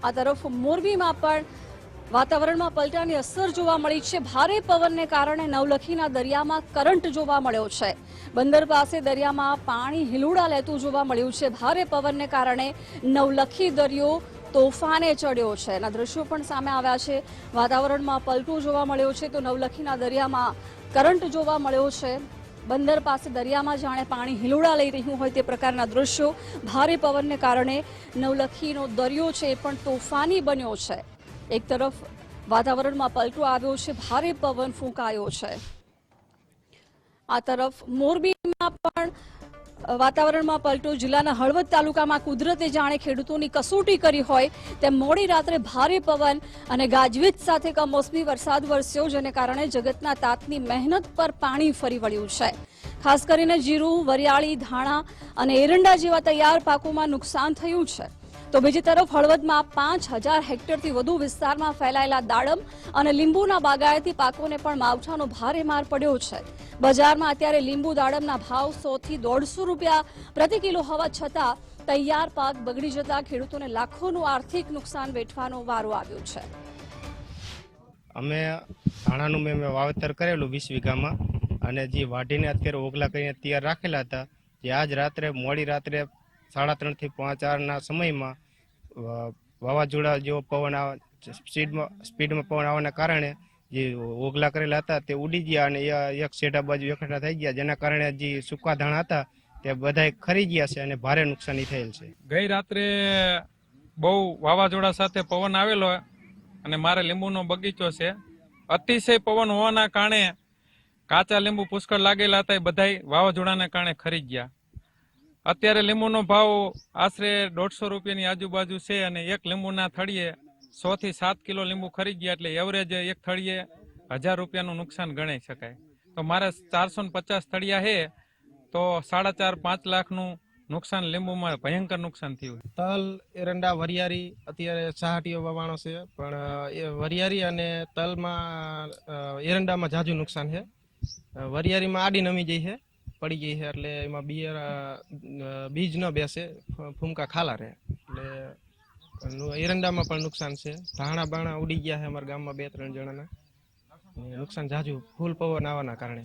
આ તરફ મોરબીમાં પણ વાતાવરણમાં પલટાની અસર જોવા મળી છે। ભારે પવનને કારણે નવલખીના દરિયામાં કરંટ જોવા મળ્યો છે। બંદર પાસે દરિયામાં પાણી હિલોડા લેતું જોવા મળ્યું છે। ભારે પવનને કારણે નવલખી દરિયો તોફાને ચડ્યો છે। એના દ્રશ્યો પણ સામે આવ્યા છે। વાતાવરણમાં પલટો જોવા મળ્યો છે તો નવલખીના દરિયામાં કરંટ જોવા મળ્યો છે। બંદર પાસે દરિયામાં જાણે પાણી હિલોડા લઈ રહ્યું હોય તે પ્રકારના દ્રશ્યો। ભારે પવનને કારણે નવલખીનો દરિયો છે એ પણ તોફાની બન્યો છે। એક તરફ વાતાવરણમાં પલટો આવ્યો છે, ભારે પવન ફૂંકાયો છે। આ તરફ મોરબીમાં પણ વાતાવરણમાં પલટો। જિલ્લાના હળવદ તાલુકામાં કુદરતે જાણે ખેડૂતોની કસોટી કરી હોય તેમ મોડી રાત્રે ભારે પવન અને ગાજવીજ સાથે કમોસમી વરસાદ વરસ્યો, જેને કારણે જગતના તાતની મહેનત પર પાણી ફરી વળ્યું છે। ખાસ કરીને જીરું, વરિયાળી, ધાણા અને એરંડા જેવા તૈયાર પાકોમાં નુકસાન થયું છે। તો બીજી તરફ હળવદમાં 5000 હેક્ટરથી વધુ વિસ્તારમાં ફેલાયેલા દાડમ અને લીંબુના બાગાયતી પાકોને પણ માવઠાનો ભારે માર પડ્યો છે। બજારમાં અત્યારે લીંબુ દાડમના ભાવ 100 થી 150 રૂપિયા પ્રતિ કિલો હોવા છતાં તૈયાર પાક બગડી જતા ખેડૂતોને લાખોનું આર્થિક નુકસાન વેઠવાનો વારો આવ્યો છે। અમે ધાણાનું મેં વાવેતર કરેલું 20 વીઘામાં અને જે વાઢીને અત્યારે ઓગલા કરીને તૈયાર રાખેલા હતા, જે આજ રાત્રે મોડી રાત્રે 3:30 થી 4:30ના સમયમાં વાવાઝોડા જેવો પવન સ્પીડમાં પવન આવવાના કારણે જે ઓગલા કરેલા હતા તે ઉડી ગયા અને એક સેટા બાજુ એકઠા થઈ ગયા, જેના કારણે જે સૂકા ધાણા હતા તે બધા ખરી ગયા છે અને ભારે નુકસાની થયેલ છે। ગઈ રાત્રે બહુ વાવાઝોડા સાથે પવન આવેલો અને મારે લીંબુનો બગીચો છે। અતિશય પવન હોવાના કારણે કાચા લીંબુ પુષ્કળ લાગેલા હતા, એ બધા વાવાઝોડાને કારણે ખરી ગયા। અત્યારે લીંબુનો ભાવ આશરે 150 રૂપિયાની આજુબાજુ છે અને એક લીંબુના થળીએ 100 થી 7 કિલો લીંબુ ખરી ગયા, એટલે એવરેજ એક થળીએ 1000 રૂપિયાનું નુકસાન ગણાઈ શકાય। તો મારે 450 થળિયા છે તો 4.5-5 લાખનું નુકસાન લીંબુમાં ભયંકર નુકસાન થયું। તલ, એરંડા, વરિયાળી અત્યારે સહાટીઓ વાવવાનો છે, પણ એ વરિયાળી અને તલમાં એરંડામાં જાજુ નુકસાન છે। વરિયાળીમાં આડી નમી ગઈ છે, પડી ગઈ છે, એટલે એમાં બીજ ન બેસે, ફૂમકા ખાલા રહે, એટલે એરંડામાં પણ નુકસાન છે। ધાણા બાણા ઉડી ગયા છે અમારા ગામમાં 2-3 જણાના, નુકસાન જાજુ ફૂલ પવન આવવાના કારણે।